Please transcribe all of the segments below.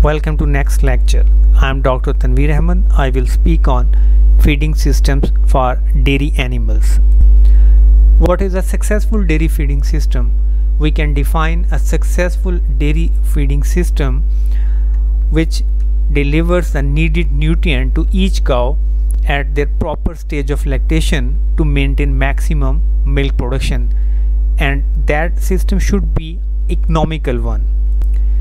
Welcome to next lecture. I am Dr. Tanveer Ahmad. I will speak on feeding systems for dairy animals. What is a successful dairy feeding system? We can define a successful dairy feeding system which delivers the needed nutrient to each cow at their proper stage of lactation to maintain maximum milk production, and that system should be economical one.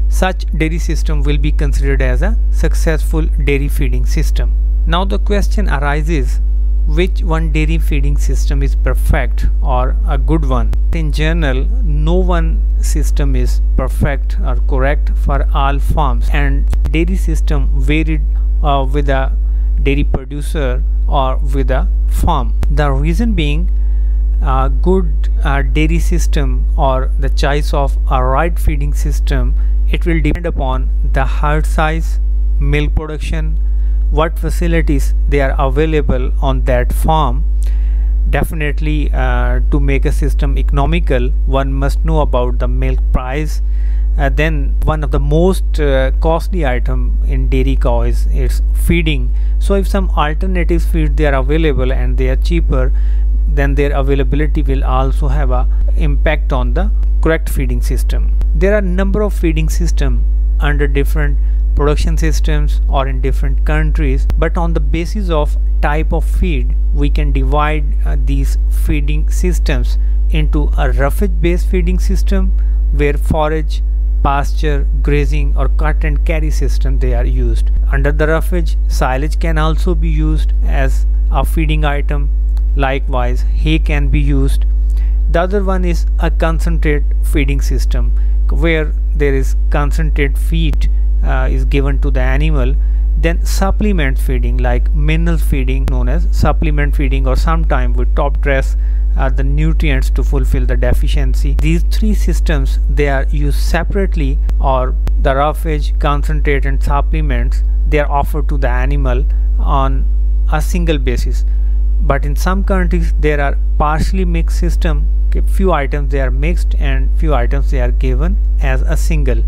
Such dairy system will be considered as a successful dairy feeding system. Now the question arises, which one dairy feeding system is perfect or a good one? In general, no one system is perfect or correct for all farms, and dairy system varied with a dairy producer or with a farm. The reason being, a good dairy system or the choice of a right feeding system, it will depend upon the herd size, milk production, what facilities they are available on that farm. Definitely to make a system economical, one must know about the milk price. Then one of the most costly item in dairy cow is feeding. So if some alternative feed they are available and they are cheaper, then their availability will also have a impact on the correct feeding system. There are a number of feeding systems under different production systems or in different countries, but on the basis of type of feed we can divide these feeding systems into a roughage based feeding system where forage, pasture, grazing or cut and carry system they are used. Under the roughage, silage can also be used as a feeding item. Likewise, hay can be used. The other one is a concentrate feeding system where there is concentrate feed is given to the animal. Then supplement feeding like mineral feeding known as supplement feeding, or sometimes with top dress the nutrients to fulfill the deficiency. These three systems they are used separately, or the roughage, concentrate and supplements they are offered to the animal on a single basis. But in some countries there are partially mixed system. Few items they are mixed and few items they are given as a single.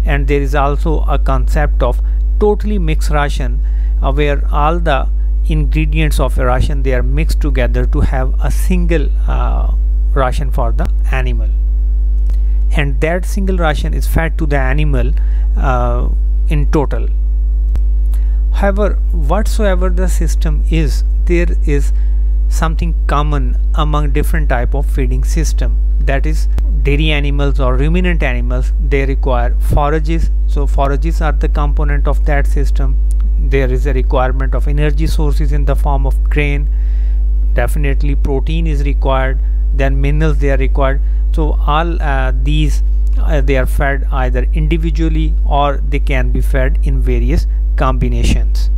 And there is also a concept of totally mixed ration where all the ingredients of a ration they are mixed together to have a single ration for the animal, and that single ration is fed to the animal in total. However, whatsoever the system is, there is something common among different type of feeding system. That is, dairy animals or ruminant animals, they require forages. So forages are the component of that system. There is a requirement of energy sources in the form of grain. Definitely protein is required. Then minerals they are required. So all these they are fed either individually or they can be fed in various combinations.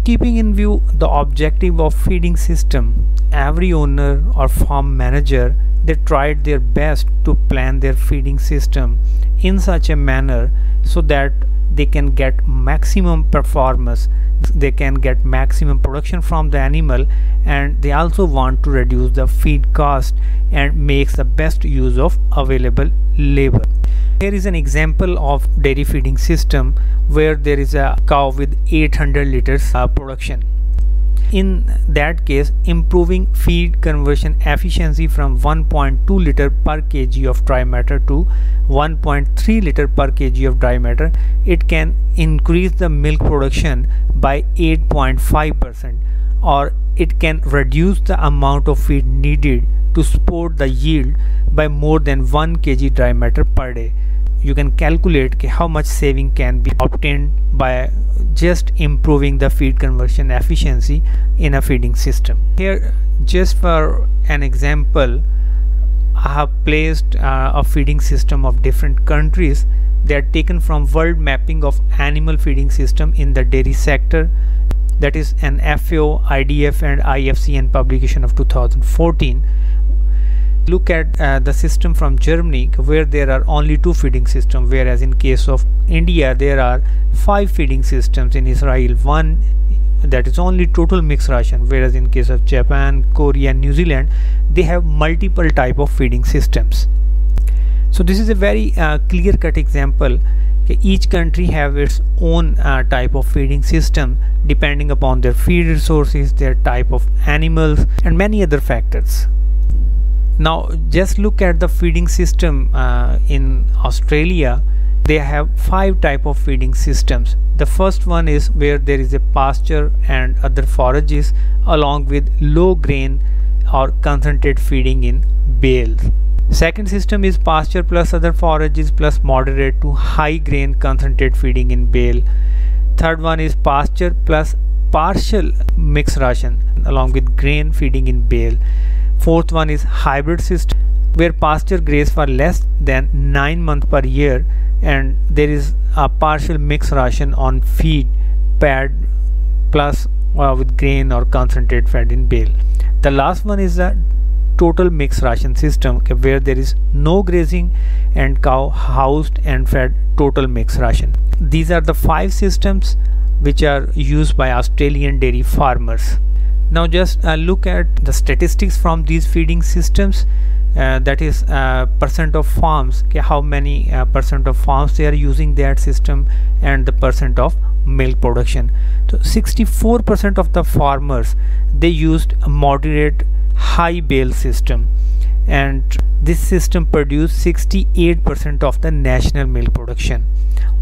Keeping in view the objective of feeding system, every owner or farm manager they tried their best to plan their feeding system in such a manner so that they can get maximum performance, they can get maximum production from the animal, and they also want to reduce the feed cost and makes the best use of available labor. Here is an example of dairy feeding system where there is a cow with 800 liters production. In that case, improving feed conversion efficiency from 1.2 liter per kg of dry matter to 1.3 liter per kg of dry matter, it can increase the milk production by 8.5%, or it can reduce the amount of feed needed to support the yield by more than 1 kg dry matter per day. You can calculate how much saving can be obtained by just improving the feed conversion efficiency in a feeding system. Here, just for an example, I have placed a feeding system of different countries. They are taken from World Mapping of Animal Feeding System in the Dairy Sector. That is an FAO, IDF and IFCN publication of 2014. Look at the system from Germany where there are only 2 feeding systems, whereas in case of India there are 5 feeding systems. In Israel 1, that is only total mixed ration, whereas in case of Japan, Korea and New Zealand they have multiple type of feeding systems. So this is a very clear-cut example Okay, each country have its own type of feeding system depending upon their feed resources, their type of animals, and many other factors. Now just look at the feeding system in Australia. They have 5 type of feeding systems. The first one is where there is a pasture and other forages along with low grain or concentrate feeding in bales. Second system is pasture plus other forages plus moderate to high grain concentrate feeding in bale. Third one is pasture plus partial mixed ration along with grain feeding in bale. Fourth one is hybrid system where pasture graze for less than 9 months per year and there is a partial mixed ration on feed pad plus with grain or concentrate fed in bale. The last one is a total mixed ration system where there is no grazing and cow housed and fed total mixed ration. These are the 5 systems which are used by Australian dairy farmers. Now just look at the statistics from these feeding systems. That is percent of farms, okay, how many percent of farms they are using that system, and the percent of milk production. So 64% of the farmers they used a moderate high bale system, and this system produced 68% of the national milk production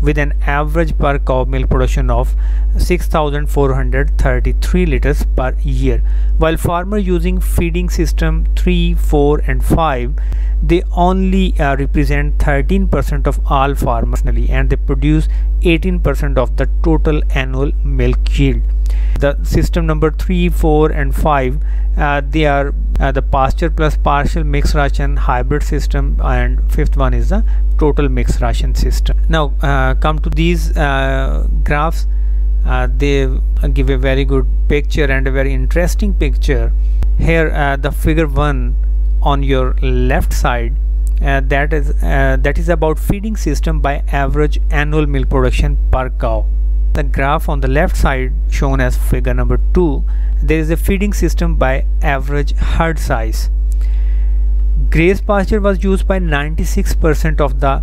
with an average per cow milk production of 6,433 liters per year. While farmers using feeding system 3, 4 and 5, they only represent 13% of all farmers and they produce 18% of the total annual milk yield. The system number 3, 4 and 5 they are the pasture plus partial mixed ration hybrid system, and fifth one is the total mixed ration system. Now come to these graphs. They give a very good picture and a very interesting picture. Here the figure 1 on your left side, that is about feeding system by average annual milk production per cow. The graph on the left side shown as figure number 2, there is a feeding system by average herd size. Graze pasture was used by 96% of the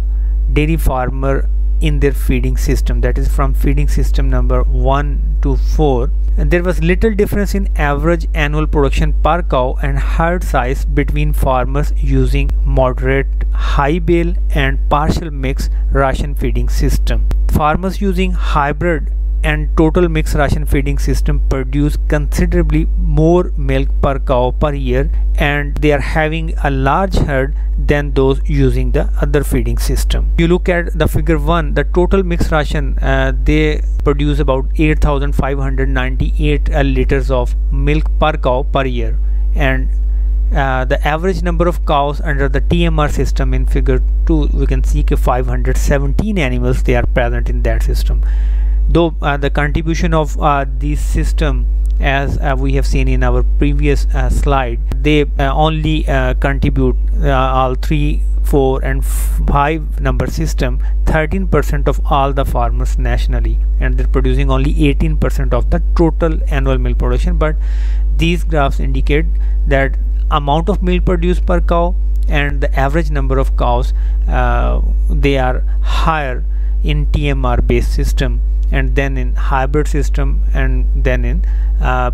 dairy farmer in their feeding system, that is from feeding system number 1 to 4, and there was little difference in average annual production per cow and herd size between farmers using moderate high bale and partial mixed ration feeding system. Farmers using hybrid and total mixed ration feeding system produce considerably more milk per cow per year, and they are having a large herd than those using the other feeding system. You look at the figure 1, the total mixed ration, they produce about 8,598 liters of milk per cow per year, and the average number of cows under the TMR system in figure 2, we can see 517 animals they are present in that system. Though the contribution of this system, as we have seen in our previous slide, they only contribute all 3, 4 and 5 number system 13% of all the farmers nationally, and they're producing only 18% of the total annual milk production. But these graphs indicate that amount of milk produced per cow and the average number of cows, they are higher in TMR based system, and then in hybrid system, and then in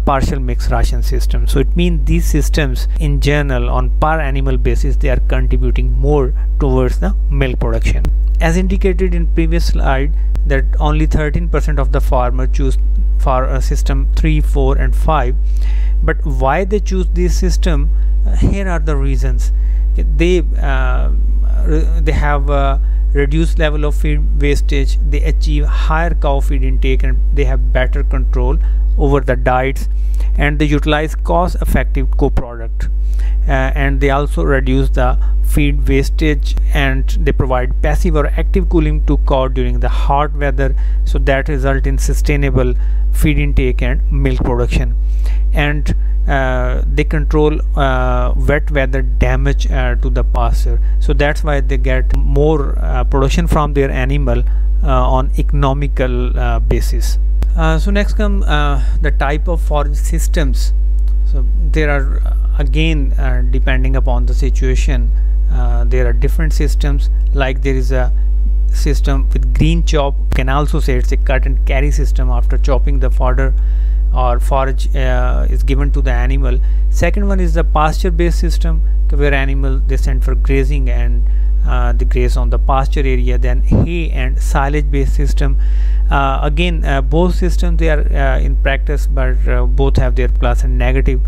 partial mixed ration system. So it means these systems in general on per animal basis they are contributing more towards the milk production. As indicated in previous slide, that only 13% of the farmers choose for system 3, 4 and 5. But why they choose this system? Here are the reasons. They have a reduced level of feed wastage, they achieve higher cow feed intake, and they have better control over the diets, and they utilize cost effective co-product, and they also reduce the feed wastage, and they provide passive or active cooling to cow during the hot weather, so that result in sustainable feed intake and milk production. And they control wet weather damage to the pasture, so that's why they get more production from their animal on economical basis. So next come the type of forage systems. So there are again depending upon the situation there are different systems, like there is a system with green chop. You can also say it's a cut and carry system. After chopping, the fodder or forage is given to the animal. Second one is the pasture based system, where animal they send for grazing and they graze on the pasture area. Then hay and silage based system. Again, both systems they are in practice, but both have their plus and negative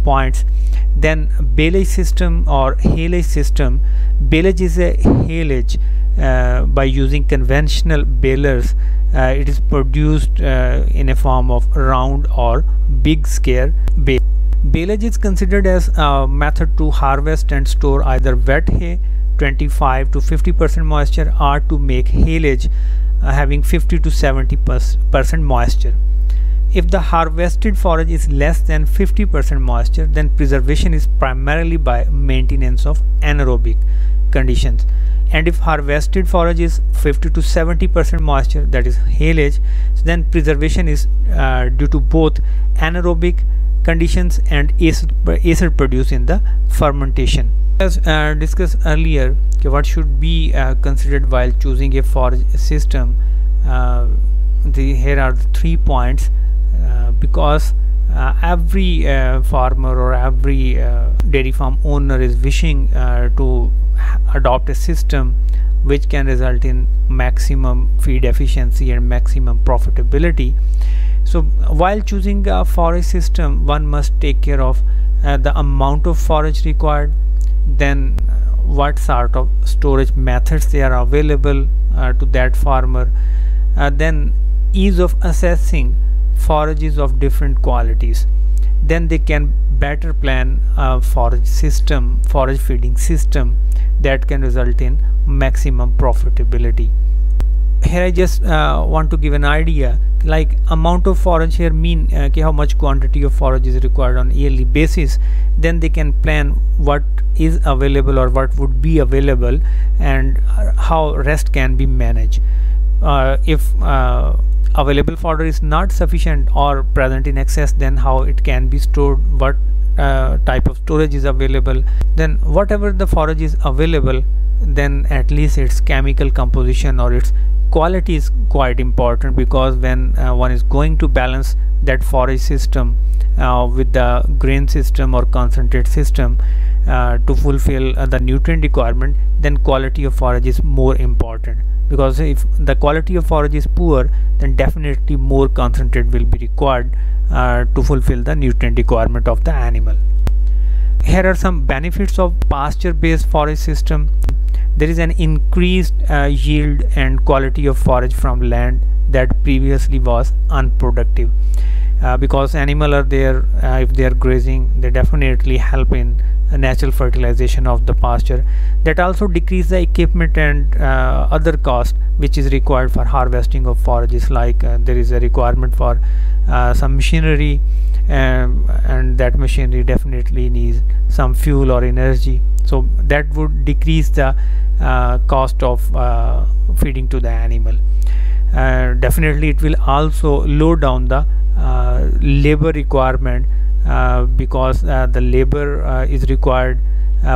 points. Then balage system or haylage system. Balage is a haylage by using conventional balers. It is produced in a form of round or big square bale. Balage is considered as a method to harvest and store either wet hay 25 to 50% moisture, or to make haylage having 50 to 70% moisture. If the harvested forage is less than 50% moisture, then preservation is primarily by maintenance of anaerobic conditions. And if harvested forage is 50 to 70% moisture, that is haylage, so then preservation is due to both anaerobic conditions and acid produced in the fermentation. As discussed earlier, what should be considered while choosing a forage system, here are the 3 points, because every farmer or every dairy farm owner is wishing to adopt a system which can result in maximum feed efficiency and maximum profitability. So while choosing a forage system, one must take care of the amount of forage required, then what sort of storage methods they are available to that farmer, then ease of assessing forages of different qualities. Then they can better plan a forage feeding system that can result in maximum profitability. Here I just want to give an idea, like amount of forage here mean how much quantity of forage is required on yearly basis. Then they can plan what is available or what would be available and how rest can be managed. If available fodder is not sufficient or present in excess, then how it can be stored, what type of storage is available. Then whatever the forage is available, then at least its chemical composition or its quality is quite important, because when one is going to balance that forage system with the grain system or concentrate system to fulfill the nutrient requirement, then quality of forage is more important, because if the quality of forage is poor, then definitely more concentrate will be required to fulfill the nutrient requirement of the animal. Here are some benefits of pasture based forage system. There is an increased yield and quality of forage from land that previously was unproductive, because animals are there, if they are grazing, they definitely help in natural fertilization of the pasture. That also decrease the equipment and other cost which is required for harvesting of forages, like there is a requirement for some machinery, and that machinery definitely needs some fuel or energy, so that would decrease the cost of feeding to the animal. Definitely it will also lower down the labor requirement, because the labor is required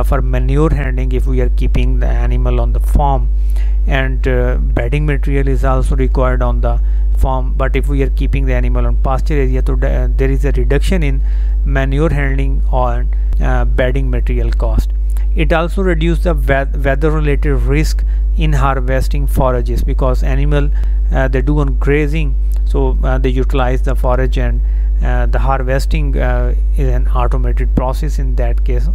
for manure handling if we are keeping the animal on the farm, and bedding material is also required on the farm. But if we are keeping the animal on pasture area, so there is a reduction in manure handling or bedding material cost. It also reduces the weather related risk in harvesting forages, because animal they do on grazing, so they utilize the forage, and the harvesting is an automated process in that case.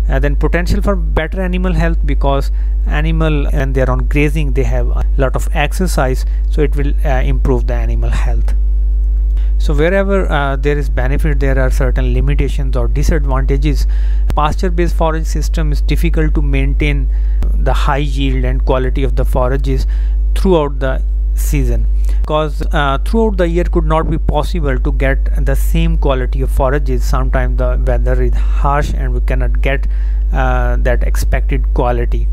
Then potential for better animal health, because animal and they are on grazing, they have a lot of exercise, so it will improve the animal health. So wherever there is benefit, there are certain limitations or disadvantages. Pasture based forage system is difficult to maintain the high yield and quality of the forages throughout the season, because throughout the year could not be possible to get the same quality of forages. Sometimes the weather is harsh and we cannot get that expected quality.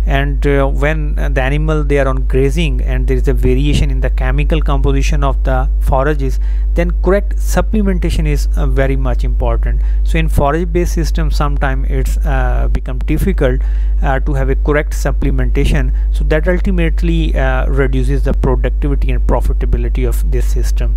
and when the animal they are on grazing and there is a variation in the chemical composition of the forages, then correct supplementation is very much important. So in forage based system sometimes it's become difficult to have a correct supplementation, so that ultimately reduces the productivity and profitability of this system.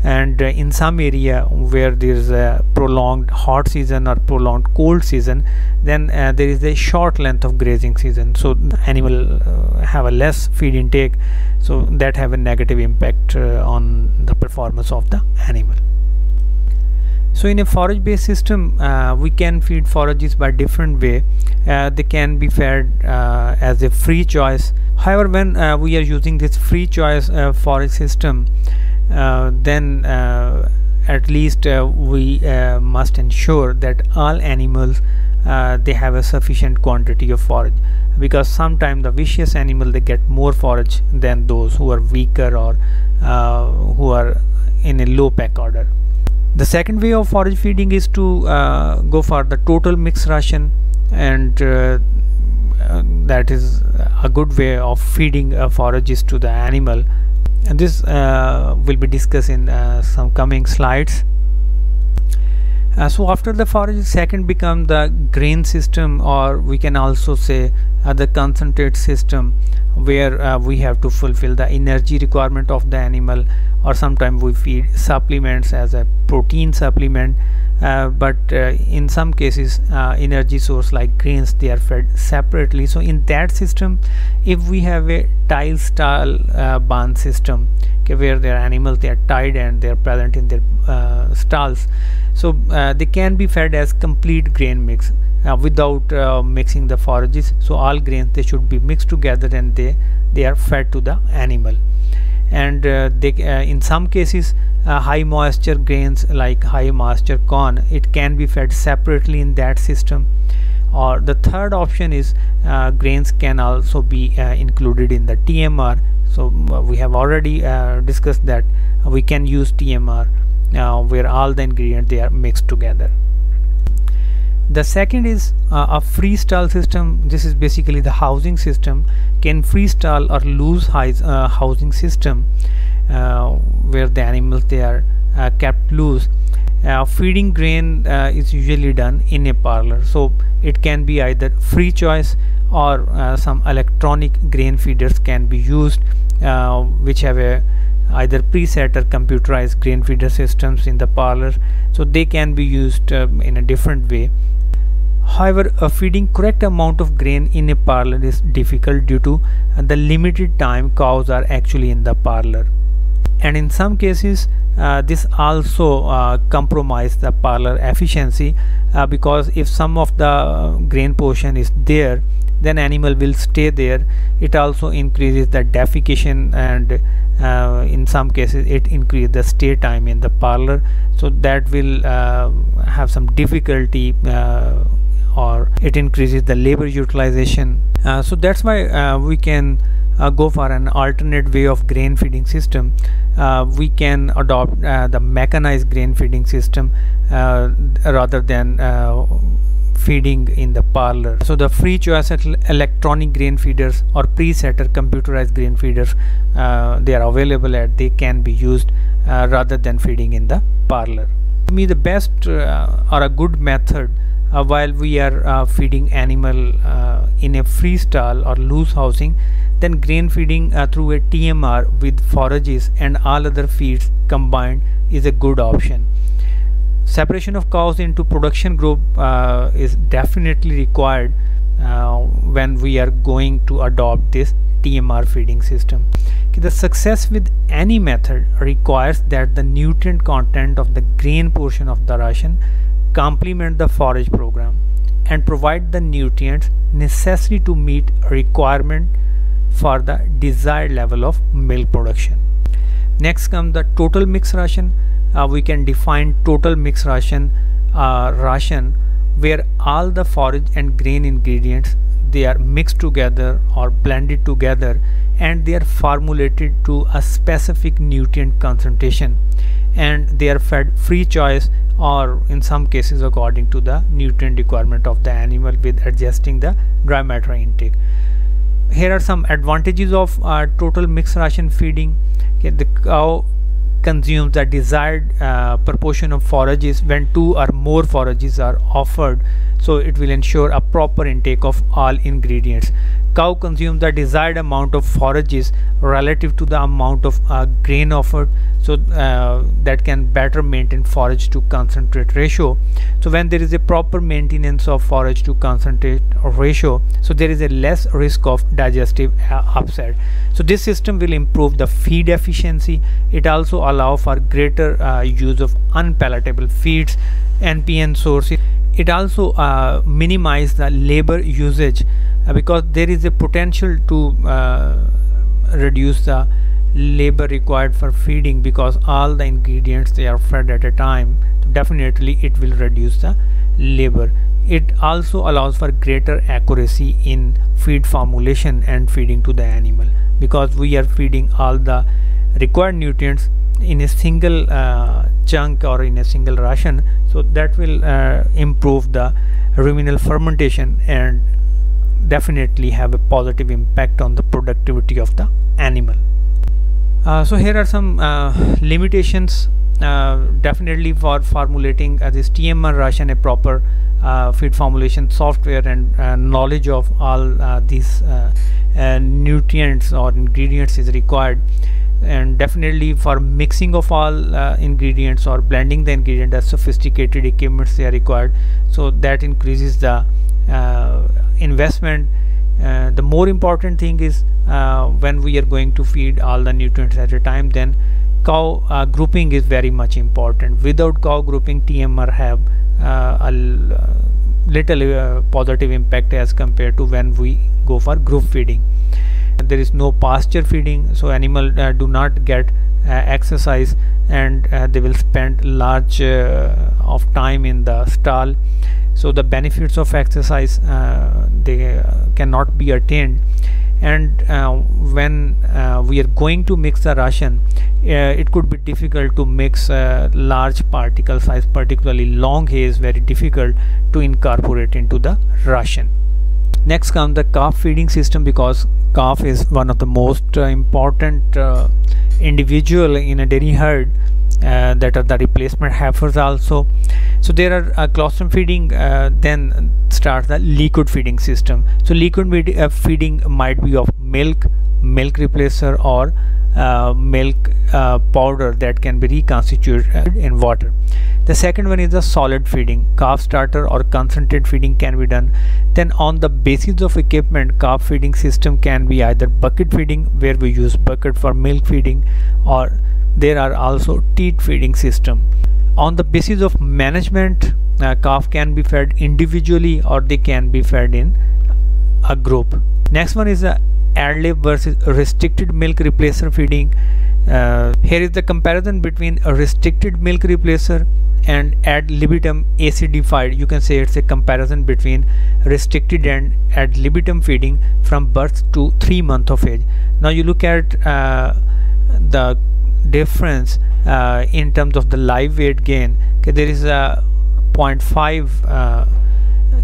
And in some area where there is a prolonged hot season or prolonged cold season, then there is a short length of grazing season, so the animal have a less feed intake, so that have a negative impact on the performance of the animal. So in a forage based system we can feed forages by different way. They can be fed as a free choice. However, when we are using this free choice forage system, then at least we must ensure that all animals they have a sufficient quantity of forage, because sometimes the vicious animal they get more forage than those who are weaker or who are in a low pack order. The second way of forage feeding is to go for the total mixed ration, and that is a good way of feeding forages to the animal, and this will be discussed in some coming slides. So after the forage, second become the grain system, or we can also say the concentrate system, where we have to fulfill the energy requirement of the animal, or sometimes we feed supplements as a protein supplement, but in some cases energy source like grains they are fed separately. So in that system, if we have a tile style barn system, okay, where their animals they are tied and they are present in their stalls, so they can be fed as complete grain mix without mixing the forages. So all grains they should be mixed together and they are fed to the animal. And in some cases high moisture grains like high moisture corn, it can be fed separately in that system. Or the third option is grains can also be included in the TMR. So we have already discussed that we can use TMR where all the ingredients they are mixed together. The second is a freestall system. This is basically the housing system. Can freestall or loose housing system where the animals they are kept loose. Feeding grain is usually done in a parlor, so it can be either free choice or some electronic grain feeders can be used, which have a either preset or computerized grain feeder systems in the parlor, so they can be used in a different way. However, feeding correct amount of grain in a parlor is difficult due to the limited time cows are actually in the parlor, and in some cases this also compromise the parlor efficiency, because if some of the grain portion is there, then animal will stay there. It also increases the defecation, and in some cases it increases the stay time in the parlor, so that will have some difficulty, or it increases the labor utilization. So that's why we can go for an alternate way of grain feeding system. We can adopt the mechanized grain feeding system rather than feeding in the parlor. So the free choice electronic grain feeders or preset or computerized grain feeders, they are available and they can be used rather than feeding in the parlor. To me, the best or a good method while we are feeding animal in a freestall or loose housing, then grain feeding through a TMR with forages and all other feeds combined is a good option. Separation of cows into production group is definitely required when we are going to adopt this TMR feeding system. The success with any method requires that the nutrient content of the grain portion of the ration complement the forage program and provide the nutrients necessary to meet a requirement for the desired level of milk production. Next comes the total mixed ration. We can define total mixed ration where all the forage and grain ingredients they are mixed together or blended together, and they are formulated to a specific nutrient concentration, and they are fed free choice, or in some cases according to the nutrient requirement of the animal, with adjusting the dry matter intake. Here are some advantages of total mixed ration feeding. Okay, the cow consumes the desired proportion of forages when 2 or more forages are offered, so it will ensure a proper intake of all ingredients. Cow consumes the desired amount of forages relative to the amount of grain offered, so that can better maintain forage to concentrate ratio. So when there is a proper maintenance of forage to concentrate ratio, so there is a less risk of digestive upset. So this system will improve the feed efficiency. It also allows for greater use of unpalatable feeds, NPN sources. It also minimizes the labor usage, because there is a potential to reduce the labor required for feeding, because all the ingredients they are fed at a time. So definitely it will reduce the labor. It also allows for greater accuracy in feed formulation and feeding to the animal, because we are feeding all the required nutrients in a single chunk or in a single ration, so that will improve the ruminal fermentation and definitely have a positive impact on the productivity of the animal. So here are some limitations definitely for formulating this TMR ration. A proper feed formulation software and knowledge of all these nutrients or ingredients is required, and definitely for mixing of all ingredients or blending the ingredient, as sophisticated equipments they are required, so that increases the investment. The more important thing is when we are going to feed all the nutrients at a time, then cow grouping is very much important. Without cow grouping, TMR have a little positive impact as compared to when we go for group feeding. There is no pasture feeding, so animal do not get exercise, and they will spend large of time in the stall, so the benefits of exercise they cannot be attained. And when we are going to mix the ration, it could be difficult to mix large particle size, particularly long hay is very difficult to incorporate into the ration. Next comes the calf feeding system, because calf is one of the most important individual in a dairy herd, that are the replacement heifers also. So there are colostrum feeding, then starts the liquid feeding system. So liquid feeding might be of milk replacer, or milk powder that can be reconstituted in water. The second one is the solid feeding. Calf starter or concentrate feeding can be done. Then on the basis of equipment, calf feeding system can be either bucket feeding, where we use bucket for milk feeding, or there are also teat feeding system. On the basis of management, calf can be fed individually or they can be fed in a group. Next one is the ad lib versus restricted milk replacer feeding. Here is the comparison between a restricted milk replacer and ad libitum acidified. You can say it's a comparison between restricted and ad libitum feeding from birth to 3 months of age. Now you look at the difference in terms of the live weight gain. Okay, there is a 0.5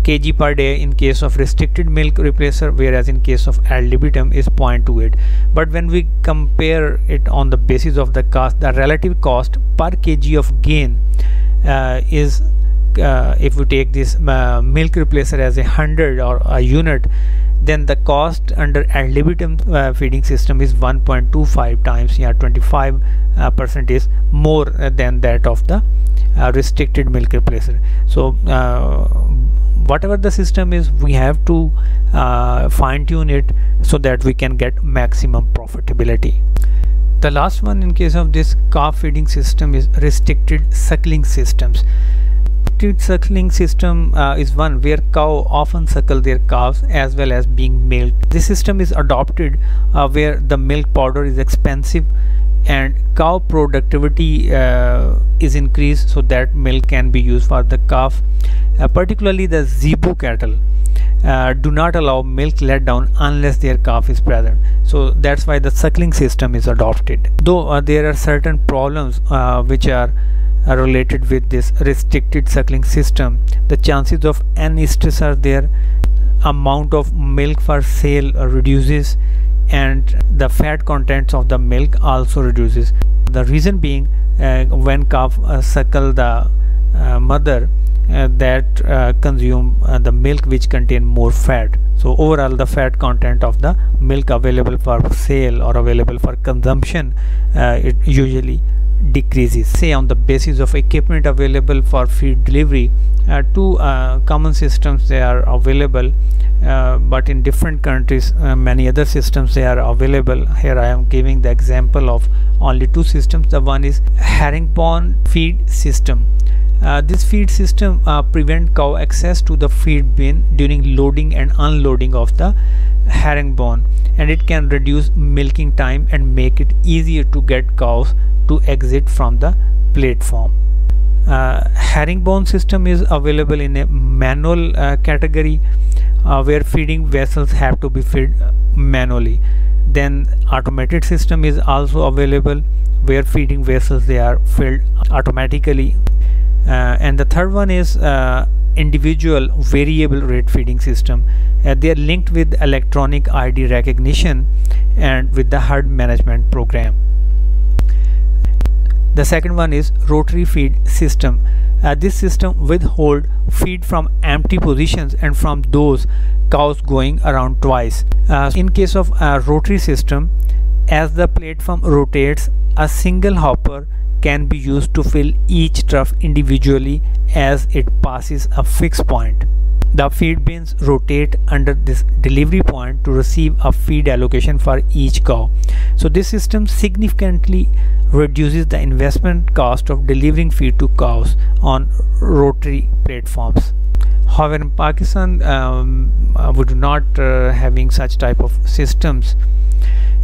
kg per day in case of restricted milk replacer, whereas in case of ad libitum is 0.28. But when we compare it on the basis of the cost, the relative cost per kg of gain is if we take this milk replacer as 100 or a unit, then the cost under ad libitum feeding system is 1.25 times, 25% is more than that of the restricted milk replacer. So whatever the system is, we have to fine-tune it so that we can get maximum profitability. The last one in case of this calf feeding system is restricted suckling systems. Restricted suckling system is one where cow often suckle their calves as well as being milked. This system is adopted where the milk powder is expensive and cow productivity is increased, so that milk can be used for the calf. Particularly the zebu cattle do not allow milk let down unless their calf is present, so that's why the suckling system is adopted. Though there are certain problems which are related with this restricted suckling system. The chances of anestrus are there, amount of milk for sale reduces, and the fat contents of the milk also reduces. The reason being, when calf suckle the mother, that consume the milk which contain more fat, so overall the fat content of the milk available for sale or available for consumption it usually decreases. Say on the basis of equipment available for feed delivery, two common systems they are available, but in different countries many other systems they are available. Here I am giving the example of only two systems. The one is herringbone feed system. This feed system prevent cow access to the feed bin during loading and unloading of the herringbone, and it can reduce milking time and make it easier to get cows to exit from the platform. Herringbone system is available in a manual category, where feeding vessels have to be fed manually. Then automated system is also available, where feeding vessels they are filled automatically. And the third one is individual variable rate feeding system. They are linked with electronic ID recognition and with the herd management program. The second one is rotary feed system. This system withhold feed from empty positions and from those cows going around twice. In case of a rotary system, as the platform rotates, a single hopper can be used to fill each trough individually as it passes a fixed point. The feed bins rotate under this delivery point to receive a feed allocation for each cow. So this system significantly reduces the investment cost of delivering feed to cows on rotary platforms. However, in Pakistan we do not having such type of systems,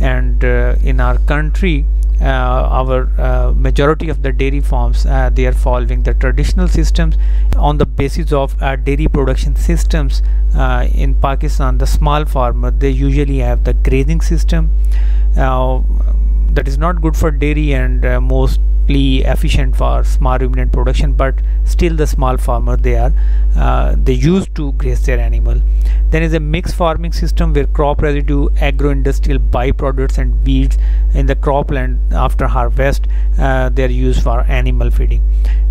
and in our country our majority of the dairy farms they are following the traditional systems. On the basis of dairy production systems in Pakistan, the small farmer they usually have the grazing system. That is not good for dairy and mostly efficient for small ruminant production, but still the small farmer they used to graze their animal. Then is a mixed farming system where crop residue, agro-industrial byproducts and weeds in the cropland after harvest they are used for animal feeding.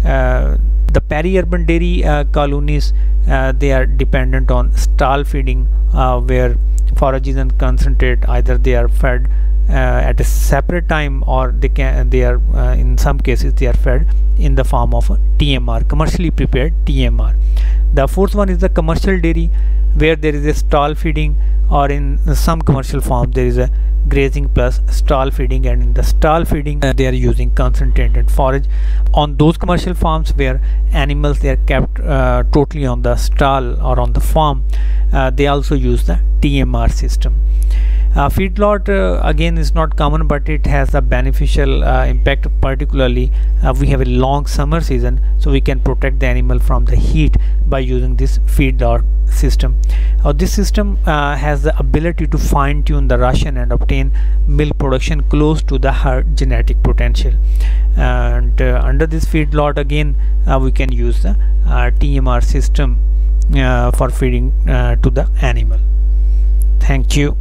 The peri-urban dairy colonies they are dependent on stall feeding, where forages and concentrate either they are fed at a separate time, or they are in some cases they are fed in the form of a TMR, commercially prepared TMR. The fourth one is the commercial dairy, where there is a stall feeding, or in some commercial farms there is a grazing plus stall feeding, and in the stall feeding they are using concentrated forage. On those commercial farms where animals they are kept totally on the stall or on the farm, they also use the TMR system. Feedlot again is not common, but it has a beneficial impact. Particularly we have a long summer season, so we can protect the animal from the heat by using this feedlot system. This system has the ability to fine-tune the ration and obtain milk production close to the herd genetic potential. And under this feedlot again we can use the TMR system for feeding to the animal. Thank you.